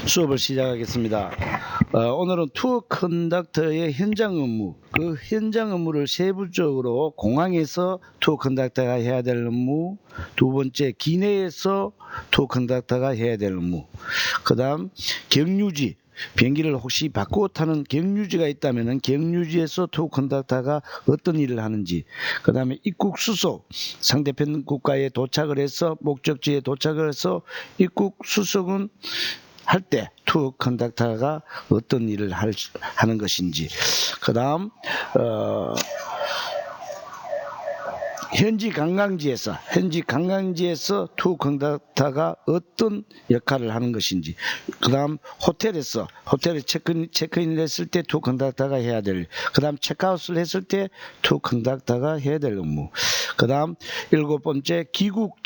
수업을 시작하겠습니다. 오늘은 투어 컨덕터의 현장 업무, 그 현장 업무를 세부적으로 공항에서 투어 컨덕터가 해야 될 업무, 두 번째 기내에서 투어 컨덕터가 해야 될 업무, 그 다음 경유지, 비행기를 혹시 바꾸어 타는 경유지가 있다면 경유지에서 투어 컨덕터가 어떤 일을 하는지, 그 다음에 입국 수속, 상대편 국가에 도착을 해서 목적지에 도착을 해서 입국 수속은 할 때 투어 컨덕터가 어떤 일을 하는 것인지, 그 다음 현지 관광지에서 투어 컨덕터가 어떤 역할을 하는 것인지, 그 다음 호텔에 체크인을 했을 때 투어 컨덕터가 해야 될, 그 다음 체크아웃을 했을 때 투어 컨덕터가 해야 될 업무, 그 다음 7번째 귀국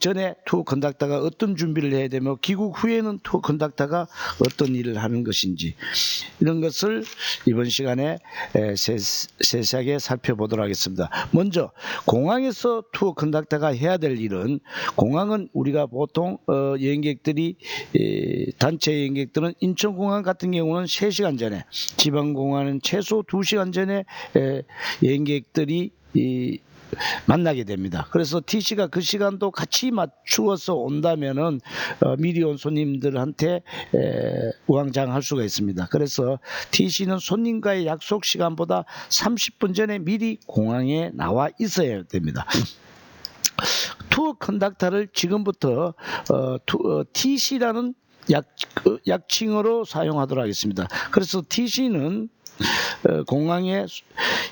전에 투어 컨덕터가 어떤 준비를 해야 되며 귀국 후에는 투어 컨덕터가 어떤 일을 하는 것인지, 이런 것을 이번 시간에 세세하게 살펴보도록 하겠습니다. 먼저 공항에서 투어 컨덕터가 해야 될 일은, 공항은 우리가 보통 여행객들이 단체 여행객들은 인천공항 같은 경우는 3시간 전에, 지방공항은 최소 2시간 전에 여행객들이 만나게 됩니다. 그래서 TC가 그 시간도 같이 맞추어서 온다면은 미리 온 손님들한테 우왕좌왕할 수가 있습니다. 그래서 TC는 손님과의 약속 시간보다 30분 전에 미리 공항에 나와 있어야 됩니다. 투어 컨덕터를 지금부터 TC라는 약칭으로 사용하도록 하겠습니다. 그래서 TC는 공항에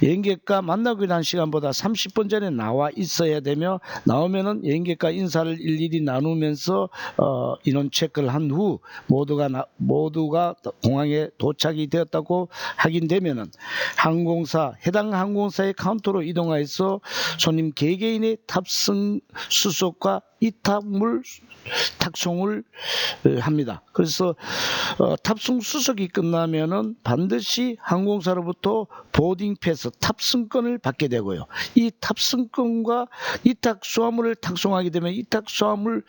여행객과 만나기로 한 시간보다 30분 전에 나와 있어야 되며, 나오면은 여행객과 인사를 일일이 나누면서 인원 체크를 한 후 모두가 공항에 도착이 되었다고 확인되면은 해당 항공사의 카운터로 이동하여서 손님 개개인의 탑승 수속과 이탑물 탁송을 합니다. 그래서 탑승 수속이 끝나면은 반드시 항공사로부터 보딩 패스 탑승권을 받게 되고요. 이 탑승권과 이탁 수화물을 탁송하게 되면 이탁 수화물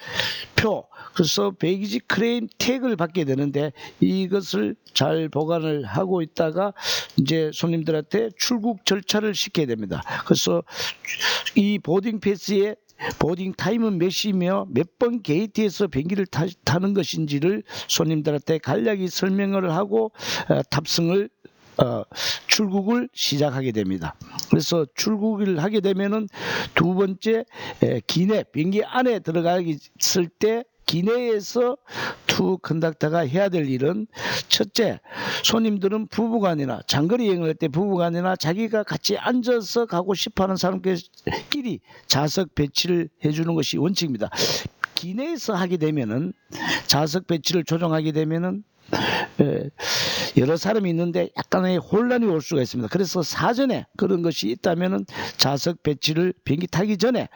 표, 그래서 베이지 클레임 태그를 받게 되는데, 이것을 잘 보관을 하고 있다가 이제 손님들한테 출국 절차를 시켜야 됩니다. 그래서 이 보딩 패스에 보딩 타임은 몇 시며 몇 번 게이트에서 비행기를 타는 것인지를 손님들한테 간략히 설명을 하고 출국을 시작하게 됩니다. 그래서 출국을 하게 되면은 두 번째, 비행기 안에 들어가있을 때 기내에서 투어 컨덕터가 해야 될 일은, 첫째, 손님들은 부부간이나 장거리 여행을 할 때 부부간이나 자기가 같이 앉아서 가고 싶어하는 사람끼리 좌석 배치를 해주는 것이 원칙입니다. 기내에서 하게 되면은 좌석 배치를 조정하게 되면은 여러 사람이 있는데 약간의 혼란이 올 수가 있습니다. 그래서 사전에 그런 것이 있다면은 좌석 배치를 비행기 타기 전에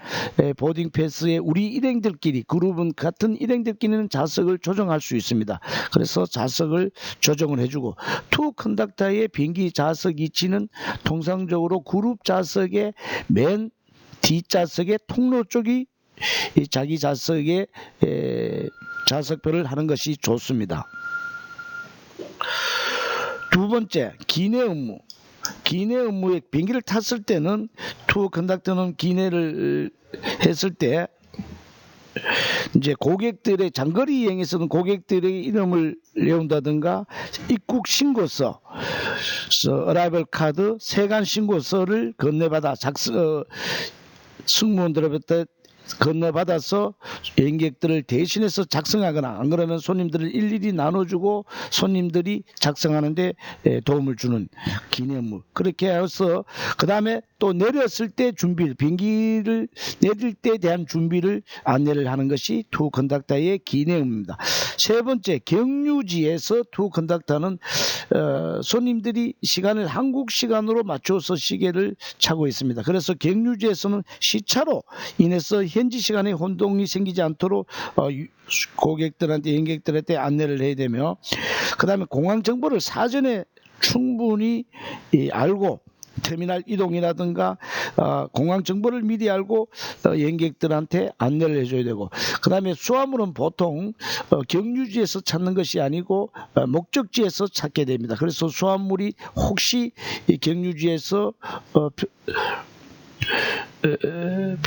보딩 패스에 우리 일행들끼리, 그룹은 같은 일행들끼리는 좌석을 조정할 수 있습니다. 그래서 좌석을 조정을 해주고, 투어 컨덕터의 비행기 좌석 위치는 통상적으로 그룹 좌석의 맨 뒷좌석의 통로 쪽이 자기 좌석에 좌석표를 하는 것이 좋습니다. 두 번째, 기내 업무에 비행기를 탔을 때는 투어 컨덕터는 기내를 했을 때 이제 장거리 여행에서는 고객들의 이름을 외운다든가 입국 신고서, 어라이벌 카드, 세관 신고서를 건네받아 승무원들로부터 건너받아서 여행객들을 대신해서 작성하거나, 안 그러면 손님들을 일일이 나눠주고 손님들이 작성하는데 도움을 주는 기내 업무. 그렇게 해서 그 다음에 또 내렸을 때 비행기를 내릴 때에 대한 준비를 안내를 하는 것이 투어 컨덕터의 기내 업무입니다. 세 번째, 경유지에서 투어 컨덕터는 손님들이 시간을 한국 시간으로 맞춰서 시계를 차고 있습니다. 그래서 경유지에서는 시차로 인해서 현지 시간에 혼동이 생기지 않도록 고객들한테, 여행객들한테 안내를 해야 되며, 그 다음에 공항 정보를 사전에 충분히 알고 터미널 이동이라든가 공항 정보를 미리 알고 여행객들한테 안내를 해줘야 되고, 그 다음에 수화물은 보통 경유지에서 찾는 것이 아니고 목적지에서 찾게 됩니다. 그래서 수화물이 혹시 이 경유지에서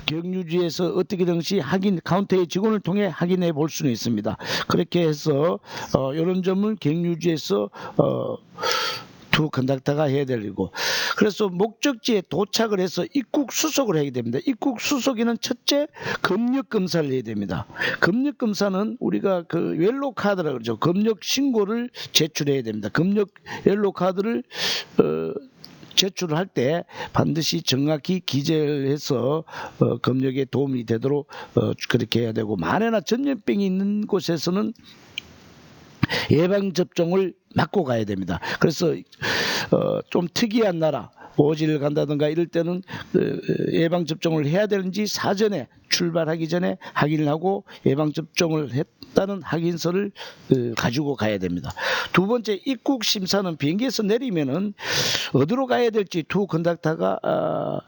경유지에서 어떻게 든지 카운터의 직원을 통해 확인해 볼 수는 있습니다. 그렇게 해서 이런 점은 경유지에서 투 컨덕터가 해야 되고, 그래서 목적지에 도착을 해서 입국 수속을 하게 됩니다. 입국 수속에는 첫째 검역 검사를 해야 됩니다. 검역 검사는 우리가 그 옐로 카드라 그러죠. 검역 신고를 제출해야 됩니다. 검역 옐로 카드를 제출을 할 때 반드시 정확히 기재를 해서 검역에 도움이 되도록 그렇게 해야 되고, 만에나 전염병이 있는 곳에서는 예방접종을 맞고 가야 됩니다. 그래서 좀 특이한 나라 오지를 간다든가 이럴 때는 예방접종을 해야 되는지 사전에 출발하기 전에 확인을 하고 예방접종을 했다는 확인서를 가지고 가야 됩니다. 두 번째, 입국 심사는 비행기에서 내리면은 어디로 가야 될지 투 컨덕터가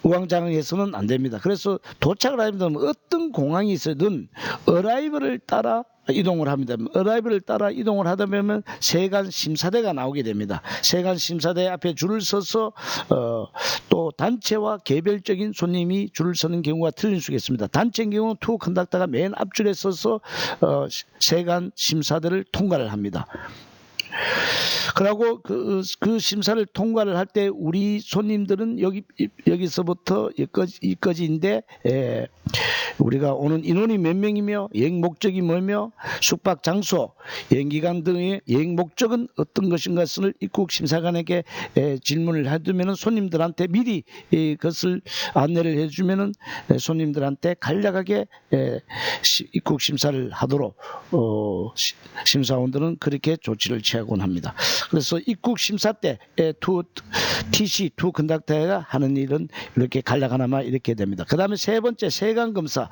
우왕좌왕해서는 안 됩니다. 그래서 도착을 하면 어떤 공항이 있어든 어라이브를 따라 이동을 합니다. 어라이브를 따라 이동을 하다 보면 세관 심사대가 나오게 됩니다. 세관 심사대 앞에 줄을 서서 또 단체와 개별적인 손님이 줄을 서는 경우가 틀릴 수가 있습니다. 단체인 경우는 투 컨덕터가 맨 앞줄에 서서 세관 심사대를 통과를 합니다. 그리고 그 심사를 통과를 할 때 우리 손님들은 여기서부터 여기까지인데 우리가 오는 인원이 몇 명이며 여행 목적이 뭐며 숙박 장소, 여행 기간 등의 여행 목적은 어떤 것인가를 입국 심사관에게 질문을 해두면은 손님들한테 미리 그것을 안내를 해주면은 손님들한테 간략하게 입국 심사를 하도록 심사원들은 그렇게 조치를 취하곤 합니다. 그래서 입국 심사 때 TC 투 컨덕터가 하는 일은 이렇게 간략하나마 이렇게 됩니다. 그 다음에 세 번째, 세관 검사.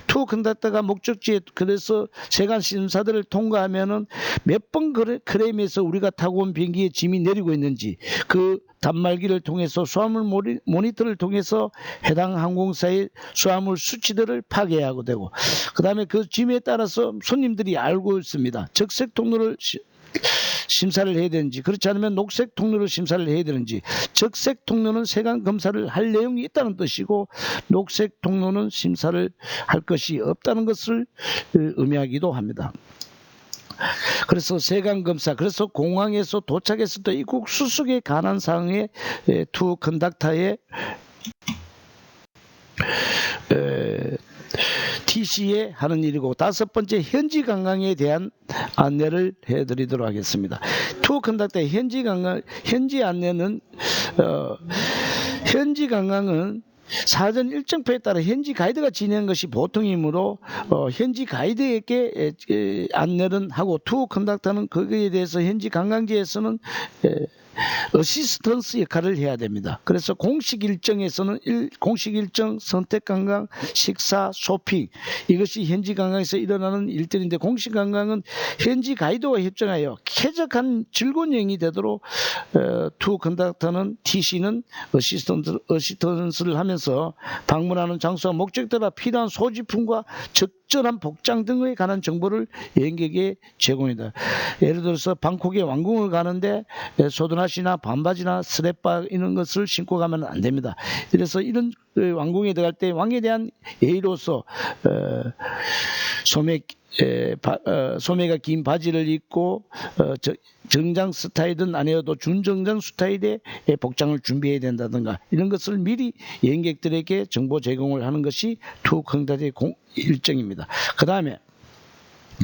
투 컨덕터가 목적지에 그래서 세관 심사들을 통과하면은 몇 번 크레임에서 우리가 타고 온 비행기에 짐이 내리고 있는지 그 단말기를 통해서 수화물 모니터를 통해서 해당 항공사의 수화물 수치들을 파악해야 하고 되고, 그 다음에 그 짐에 따라서 손님들이 알고 있습니다. 적색 통로를 심사를 해야 되는지, 그렇지 않으면 녹색 통로를 심사를 해야 되는지, 적색 통로는 세관 검사를 할 내용이 있다는 뜻이고 녹색 통로는 심사를 할 것이 없다는 것을 의미하기도 합니다. 그래서 세관 검사, 그래서 공항에서 도착했을 때 입국 수속에 관한 사항에 투 컨덕터의 TC에 하는 일이고, 다섯 번째, 현지 관광에 대한 안내를 해드리도록 하겠습니다. 투어 컨덕터의 현지 안내는 현지 관광은 사전 일정표에 따라 현지 가이드가 진행한 것이 보통이므로 현지 가이드에게 안내는 하고, 투어 컨덕터는 거기에 대해서 현지 관광지에서는 어시스턴스 역할을 해야 됩니다. 그래서 공식 일정에서는 공식 일정, 선택 관광, 식사, 쇼핑, 이것이 현지 관광에서 일어나는 일들인데, 공식 관광은 현지 가이드와 협정하여 쾌적한 즐거운 여행이 되도록 투어 컨덕터는 TC는 어시스턴스를 하면서 방문하는 장소와 목적 따라 필요한 소지품과 적절한 복장 등에 관한 정보를 여행객에게 제공합니다. 예를 들어서 방콕에 왕궁을 가는데 소드나시나 반바지나 스레빠 이런 것을 신고 가면 안 됩니다. 그래서 이런 왕궁에 들어갈 때 왕에 대한 예의로서 소매가 긴 바지를 입고 정장 스타일은 아니어도 준정장 스타일의 복장을 준비해야 된다든가 이런 것을 미리 여행객들에게 정보 제공을 하는 것이 투어 컨덕터의 일정입니다. 그 다음에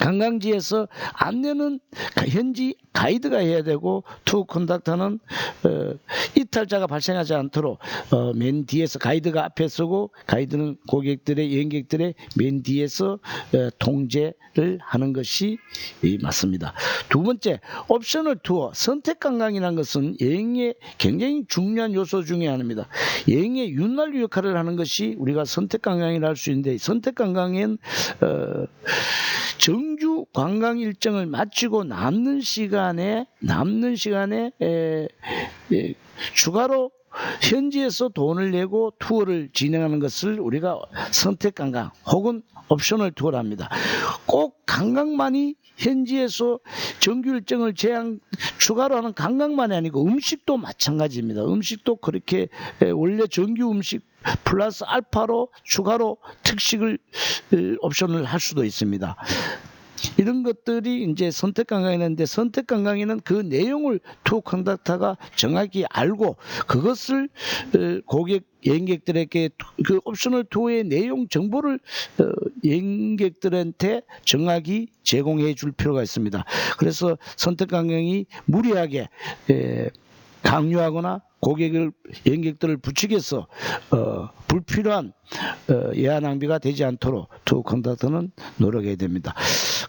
관광지에서 안내는 현지 가이드가 해야 되고, 투어 컨덕터는 이탈자가 발생하지 않도록 맨 뒤에서 가이드가 앞에 서고 가이드는 여행객들의 맨 뒤에서 통제를 하는 것이 맞습니다. 두 번째, 옵셔널 투어, 선택 관광이라는 것은 여행의 굉장히 중요한 요소 중에 하나입니다. 여행의 윤활유 역할을 하는 것이 우리가 선택 관광이라 할 수 있는데, 선택 관광엔 정주 관광 일정을 마치고 남는 시간에 추가로 현지에서 돈을 내고 투어를 진행하는 것을 우리가 선택 관광 혹은 옵셔널 투어를 합니다. 꼭 관광만이 현지에서 정규 일정을 추가로 하는 관광만이 아니고 음식도 마찬가지입니다. 음식도 그렇게 원래 정규 음식 플러스 알파로 추가로 특식을 옵션을 할 수도 있습니다. 이런 것들이 이제 선택 관광이었는데, 선택 관광에는 그 내용을 투어 컨덕터가 정확히 알고 그것을 고객 여행객들에게 그 옵셔널 투어의 내용 정보를 여행객들한테 정확히 제공해 줄 필요가 있습니다. 그래서 선택 관광이 무리하게 강요하거나 여행객들을 부추겨서 불필요한 예한 낭비가 되지 않도록 투어 컨덕터는 노력해야 됩니다.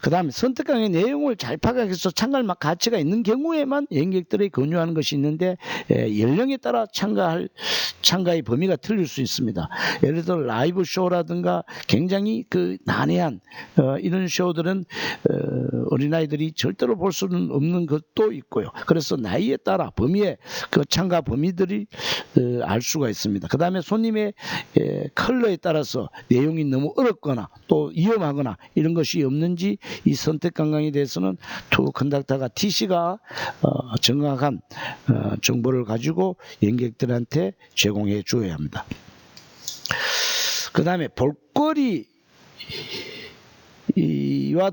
그 다음에 선택 관광의 내용을 잘 파악해서 참가할 가치가 있는 경우에만 여행객들이 권유하는 것이 있는데, 연령에 따라 참가의 범위가 틀릴 수 있습니다. 예를 들어 라이브 쇼라든가 굉장히 그 난해한 이런 쇼들은 어린아이들이 절대로 볼 수는 없는 것도 있고요. 그래서 나이에 따라 그 참가 범위들이 알 수가 있습니다. 그 다음에 손님의 컬러에 따라서 내용이 너무 어렵거나 또 위험하거나 이런 것이 없는지, 이 선택 관광에 대해서는 투어 컨덕터가 TC가 정확한 정보를 가지고 여행객들한테 제공해 줘야 합니다. 그 다음에 볼거리와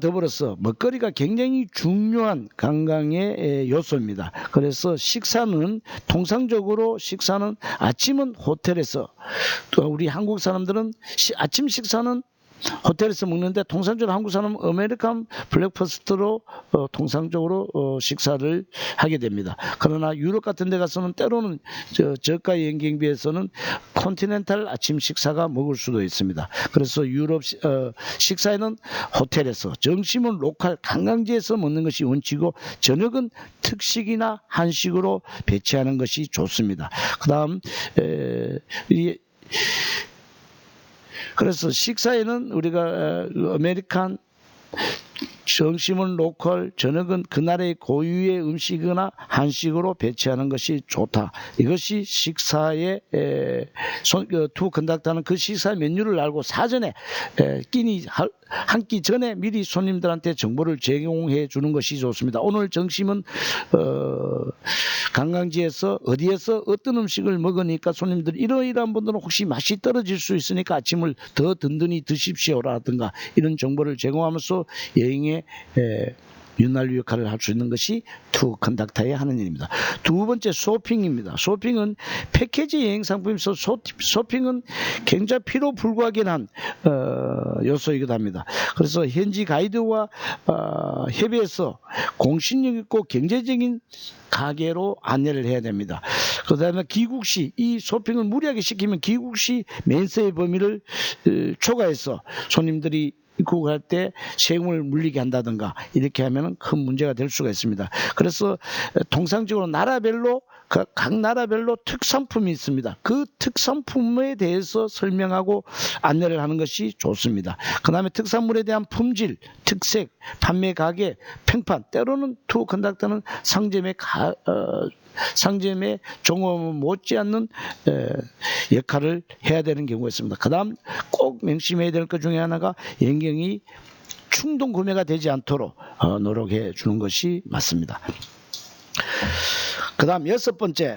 더불어서 먹거리가 굉장히 중요한 관광의 요소입니다. 그래서 통상적으로 식사는 아침은 호텔에서, 또 우리 한국 사람들은 아침 식사는 호텔에서 먹는데, 통상적으로 한국 사람은 아메리칸 블랙퍼스트로 통상적으로 식사를 하게 됩니다. 그러나 유럽 같은 데 가서는 때로는 저가 여행 경비에서는 컨티넨탈 아침 식사가 먹을 수도 있습니다. 그래서 유럽 식사에는 호텔에서, 점심은 로컬 관광지에서 먹는 것이 원칙이고, 저녁은 특식이나 한식으로 배치하는 것이 좋습니다. 그 다음 그래서 식사에는 우리가 아메리칸, 점심은 로컬, 저녁은 그 나라의 고유의 음식이나 한식으로 배치하는 것이 좋다. 이것이 식사의 투어 컨덕터는 그 식사 메뉴를 알고 사전에 한 끼 전에 미리 손님들한테 정보를 제공해 주는 것이 좋습니다. 오늘 점심은 관광지에서 어디에서 어떤 음식을 먹으니까 손님들 이러이러한 분들은 혹시 맛이 떨어질 수 있으니까 아침을 더 든든히 드십시오라든가 이런 정보를 제공하면서 여행에 윤활유 역할을 할 수 있는 것이 투어 컨덕터의 하는 일입니다. 두 번째, 쇼핑입니다. 쇼핑은 패키지 여행 상품에서 쇼핑은 굉장히 필요 불가하긴 한 요소이기도 합니다. 그래서 현지 가이드와 협의해서 공신력 있고 경제적인 가게로 안내를 해야 됩니다. 그 다음에 귀국시, 이 쇼핑을 무리하게 시키면 귀국시 면세의 범위를 초과해서 손님들이 입국할 때 세금을 물리게 한다든가 이렇게 하면 큰 문제가 될 수가 있습니다. 그래서 통상적으로 각 나라별로 특산품이 있습니다. 그 특산품에 대해서 설명하고 안내를 하는 것이 좋습니다. 그 다음에 특산물에 대한 품질, 특색, 판매 가격, 평판, 때로는 투어 컨덕터는 상점의 종업 못지않는 역할을 해야 되는 경우가 있습니다. 그 다음 꼭 명심해야 될 것 중에 하나가 여행경이 충동 구매가 되지 않도록 노력해 주는 것이 맞습니다. 그 다음 여섯 번째,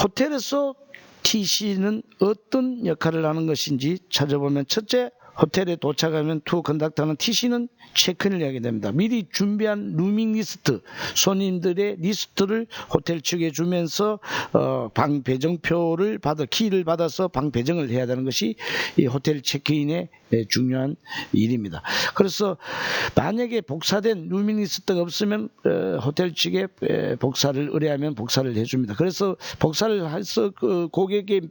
호텔에서 TC는 어떤 역할을 하는 것인지 찾아보면, 첫째, 호텔에 도착하면 투어 컨덕터는 TC는 체크인을 하게 됩니다. 미리 준비한 루밍 리스트, 손님들의 리스트를 호텔 측에 주면서 방 배정표를 키를 받아서 방 배정을 해야 되는 것이 이 호텔 체크인의 중요한 일입니다. 그래서 만약에 복사된 루밍 리스트가 없으면 호텔 측에 복사를 의뢰하면 복사를 해줍니다. 그래서 복사를 해서 고객의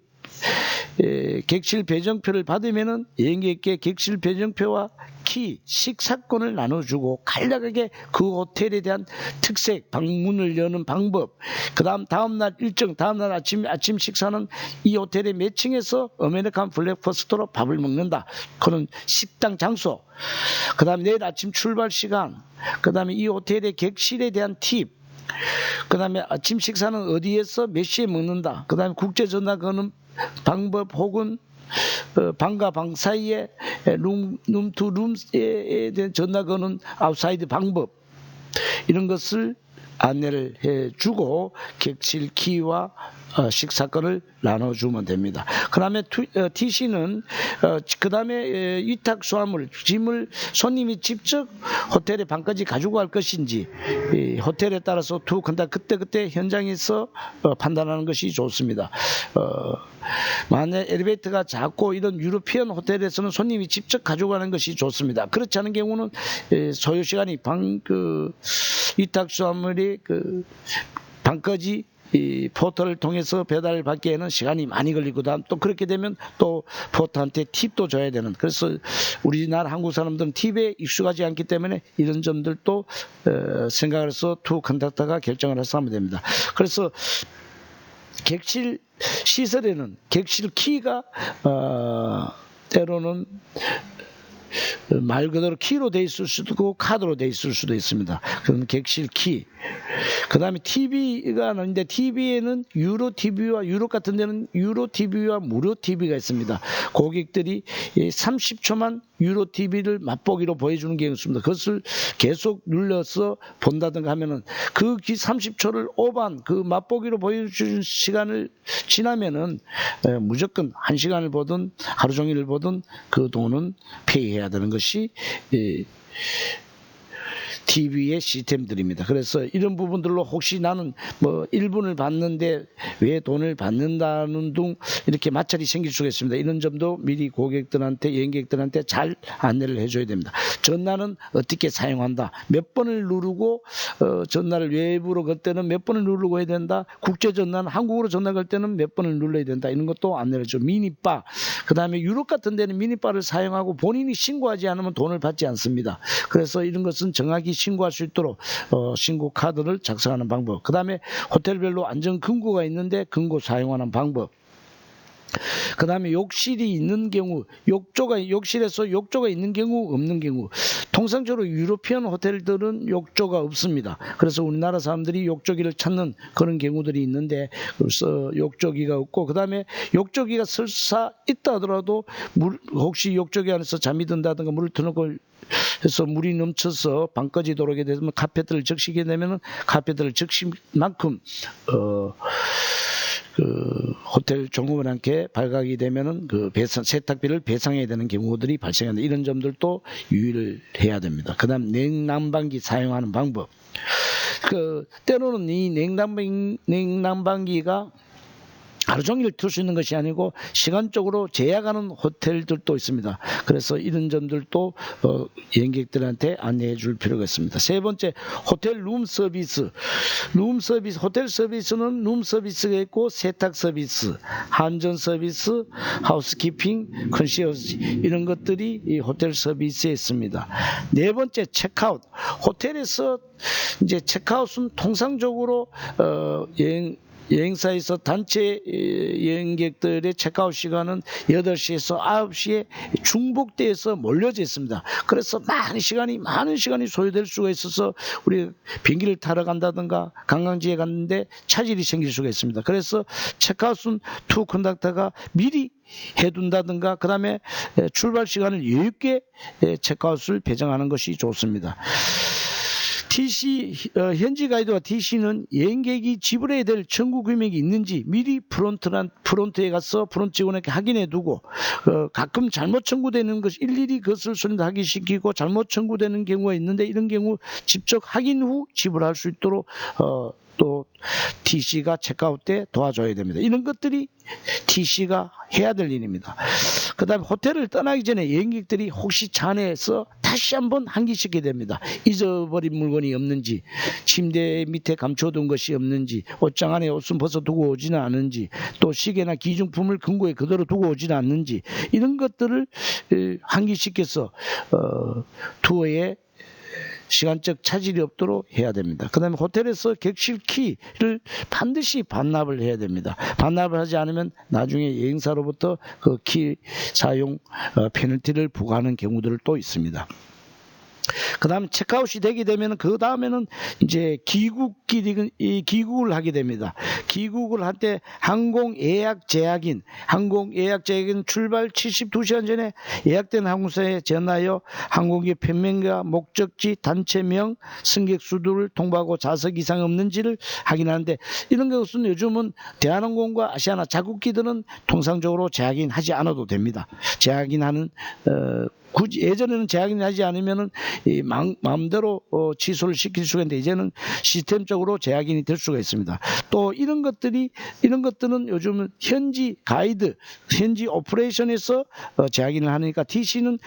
객실 배정표를 받으면은 여행객께 객실 배정표와 키, 식사권을 나눠주고 간략하게 그 호텔에 대한 특색, 방문을 여는 방법, 그 다음날 일정, 다음날 아침 식사는 이 호텔의 몇 층에서 아메리칸 블랙퍼스트로 밥을 먹는다. 그런 식당 장소, 그 다음에 내일 아침 출발 시간, 그 다음에 이 호텔의 객실에 대한 팁, 그 다음에 아침 식사는 어디에서 몇 시에 먹는다. 그 다음에 국제 전화 거는 방법 혹은 방과 방 사이에 룸 투 룸에 대한 전화 거는 아웃사이드 방법, 이런 것을 안내를 해주고 객실 키와 식사권을 나눠주면 됩니다. 그 다음에 TC는 그 다음에 위탁 수화물, 짐을 손님이 직접 호텔에 방까지 가지고 갈 것인지 호텔에 따라서 그때 현장에서 판단하는 것이 좋습니다. 만약 엘리베이터가 작고 이런 유러피언 호텔에서는 손님이 직접 가져가는 것이 좋습니다. 그렇지 않은 경우는 소요 시간이 위탁 수화물이 방까지 이 포터를 통해서 배달을 받기에는 시간이 많이 걸리고, 또 그렇게 되면 또 포터한테 팁도 줘야 되는, 그래서 우리나라 한국 사람들은 팁에 익숙하지 않기 때문에 이런 점들도 생각을 해서 투어 컨덕터가 결정을 해서 하면 됩니다. 그래서 객실 시설에는 객실 키가 때로는 말 그대로 키로 돼 있을 수도 있고 카드로 돼 있을 수도 있습니다. 그럼 객실 키. 그 다음에 TV가 나는데 TV에는 유로 TV와 유럽 같은 데는 유로 TV와 무료 TV가 있습니다. 고객들이 30초만 유로 TV를 맛보기로 보여주는 경우가 있습니다. 그것을 계속 눌러서 본다든가 하면은 그 30초를 오반 그 맛보기로 보여주는 시간을 지나면은 무조건 1시간을 보든 하루 종일을 보든 그 돈은 페이해야 되는 것이 TV의 시스템들입니다. 그래서 이런 부분들로 혹시 나는 뭐 1분을 받는데 왜 돈을 받는다는 등 이렇게 마찰이 생길 수가 있습니다. 이런 점도 미리 고객들한테, 여행객들한테 잘 안내를 해줘야 됩니다. 전화는 어떻게 사용한다, 몇 번을 누르고 전화를 외부로 걸 때는 몇 번을 누르고 해야 된다, 국제 전화는 한국으로 전화 걸 때는 몇 번을 눌러야 된다, 이런 것도 안내를 해줘. 미니바, 그 다음에 유럽 같은 데는 미니바를 사용하고 본인이 신고하지 않으면 돈을 받지 않습니다. 그래서 이런 것은 정확히 신고할 수 있도록 신고 카드를 작성하는 방법, 그 다음에 호텔별로 안전 금고가 있는데 금고 사용하는 방법, 그 다음에 욕실이 있는 경우, 욕실에서 욕조가 있는 경우, 없는 경우. 통상적으로 유로피언 호텔들은 욕조가 없습니다. 그래서 우리나라 사람들이 욕조기를 찾는 그런 경우들이 있는데, 그래서 욕조기가 없고, 그 다음에 욕조기가 설사 있다 하더라도 혹시 욕조기 안에서 잠이 든다든가 물을 틀어놓고 해서 물이 넘쳐서 방까지 들어오게 되면 카페트를 적시게 되면은 카페트를 적신 만큼 그 호텔 종업원한테 발각이 되면은 그 세탁비를 배상해야 되는 경우들이 발생한다. 이런 점들도 유의를 해야 됩니다. 그다음 냉난방기 사용하는 방법. 때로는 이 냉난방기가 하루 종일 틀 수 있는 것이 아니고 시간적으로 제약하는 호텔들도 있습니다. 그래서 이런 점들도 여행객들한테 안내해 줄 필요가 있습니다. 세 번째, 호텔 룸 서비스. 호텔 서비스는 룸 서비스가 있고 세탁 서비스, 한전 서비스, 하우스키핑, 컨시어지, 이런 것들이 이 호텔 서비스에 있습니다. 네 번째, 체크아웃. 호텔에서 이제 체크아웃은 통상적으로 여행사에서 단체 여행객들의 체크아웃 시간은 8시에서 9시에 중복돼서 몰려져 있습니다. 그래서 많은 시간이 소요될 수가 있어서 우리 비행기를 타러 간다든가 관광지에 갔는데 차질이 생길 수가 있습니다. 그래서 체크아웃은 투어 컨덕터가 미리 해둔다든가, 그 다음에 출발 시간을 여유있게 체크아웃을 배정하는 것이 좋습니다. TC, 현지 가이드와 TC는 여행객이 지불해야 될 청구 금액이 있는지 미리 프론트에 가서 프론트 직원에게 확인해 두고, 가끔 잘못 청구되는 것 일일이 그것을 확인시키고 잘못 청구되는 경우가 있는데, 이런 경우 직접 확인 후 지불할 수 있도록 또 TC가 체크아웃 때 도와줘야 됩니다. 이런 것들이 TC가 해야 될 일입니다. 그 다음에 호텔을 떠나기 전에 여행객들이 혹시 차 안에서 다시 한번 환기시켜야 됩니다. 잊어버린 물건이 없는지, 침대 밑에 감춰둔 것이 없는지, 옷장 안에 옷은 벗어두고 오지는 않은지, 또 시계나 기중품을 금고에 그대로 두고 오지는 않는지, 이런 것들을 환기시켜서 투어에 시간적 차질이 없도록 해야 됩니다. 그 다음에 호텔에서 객실 키를 반드시 반납을 해야 됩니다. 반납을 하지 않으면 나중에 여행사로부터 그 키 사용 페널티를 부과하는 경우들도 있습니다. 그다음에 체크아웃이 되게 되면 그 다음에는 이제 귀국을 하게 됩니다. 귀국을 할 때 항공 예약 제약인 출발 72시간 전에 예약된 항공사에 전화하여 항공기 편명과 목적지, 단체명, 승객 수를 통보하고 좌석 이상 없는지를 확인하는데, 이런 것은 요즘은 대한항공과 아시아나 자국기들은 통상적으로 재확인하지 않아도 됩니다. 재확인하는 굳이 예전에는 재확인하지 않으면은 마음대로 취소를 시킬 수가 있는데, 이제는 시스템적으로 재확인이 될 수가 있습니다. 또 이런 것들은 요즘은 현지 가이드, 현지 오퍼레이션에서 재확인을 하니까 TC는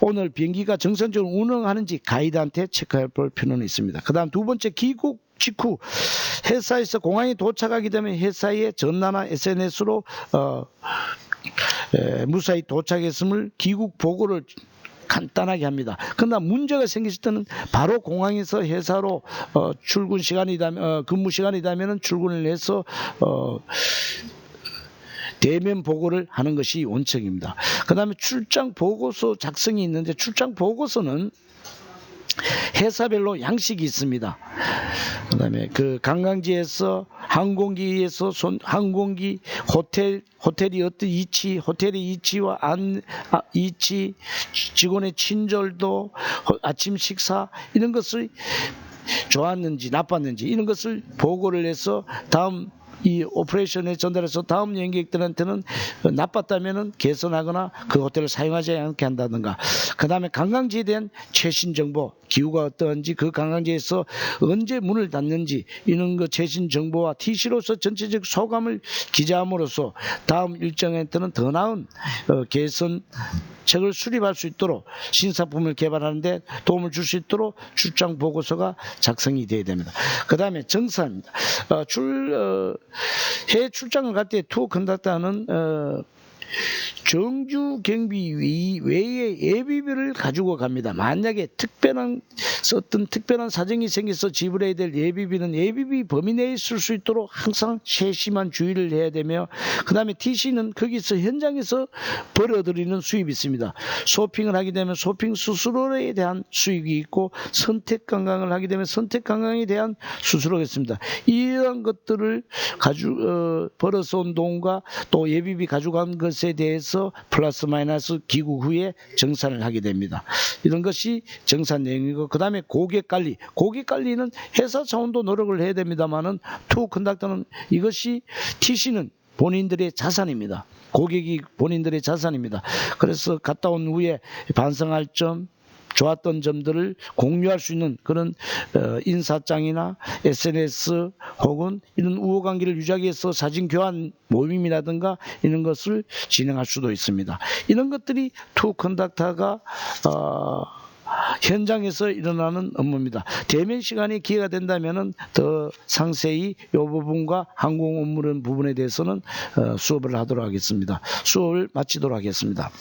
오늘 비행기가 정상적으로 운항하는지 가이드한테 체크할 필요는 있습니다. 그다음 두 번째, 귀국 직후 회사에서 공항에 도착하게 되면 회사의 전화나 SNS로 무사히 도착했음을 귀국 보고를 간단하게 합니다. 그러나 문제가 생겼을 때는 바로 공항에서 회사로 출근 시간이다면 근무 시간이다면 출근을 해서 대면 보고를 하는 것이 원칙입니다. 그 다음에 출장 보고서 작성이 있는데, 출장 보고서는 회사별로 양식이 있습니다. 그다음에 그 관광지에서 항공기에서 항공기 호텔이 어떤 위치, 호텔의 위치와 위치, 직원의 친절도, 아침 식사, 이런 것을 좋았는지 나빴는지 이런 것을 보고를 해서 다음 이 오퍼레이션에 전달해서 다음 여행객들한테는 나빴다면은 개선하거나 그 호텔을 사용하지 않게 한다든가, 그 다음에 관광지에 대한 최신 정보, 기후가 어떠한지, 그 관광지에서 언제 문을 닫는지, 이런 거 최신 정보와 TC로서 전체적 소감을 기재함으로써 다음 일정한테는 더 나은 개선책을 수립할 수 있도록, 신사품을 개발하는데 도움을 줄 수 있도록 출장 보고서가 작성이 되어야 됩니다. 그 다음에 정사입니다. 해외 출장을 갈 때 투어 컨덕터는 정주 경비 외에 예비비를 가지고 갑니다. 만약에 어떤 특별한 사정이 생겨서 지불해야 될 예비비는 예비비 범위 내에 있을 수 있도록 항상 세심한 주의를 해야 되며, 그 다음에 TC는 거기서 현장에서 벌어들이는 수입이 있습니다. 쇼핑을 하게 되면 쇼핑 수수료에 대한 수익이 있고, 선택 관광을 하게 되면 선택 관광에 대한 수수료가 있습니다. 이러한 것들을 벌어서 온 돈과 또 예비비 가져간 것에 대해서 플러스 마이너스 귀국 후에 정산을 하게 됩니다. 이런 것이 정산 내용이고, 그 다음에 고객 관리는 회사 차원도 노력을 해야 됩니다만은 투어 컨덕터는 이것이 TC는 본인들의 자산입니다. 고객이 본인들의 자산입니다. 그래서 갔다 온 후에 반성할 점, 좋았던 점들을 공유할 수 있는 그런 인사장이나 SNS 혹은 이런 우호관계를 유지하기 위해서 사진 교환 모임이라든가 이런 것을 진행할 수도 있습니다. 이런 것들이 투어 컨덕터가 현장에서 일어나는 업무입니다. 대면 시간이 기회가 된다면 더 상세히 이 부분과 항공 업무 부분에 대해서는 수업을 하도록 하겠습니다. 수업을 마치도록 하겠습니다.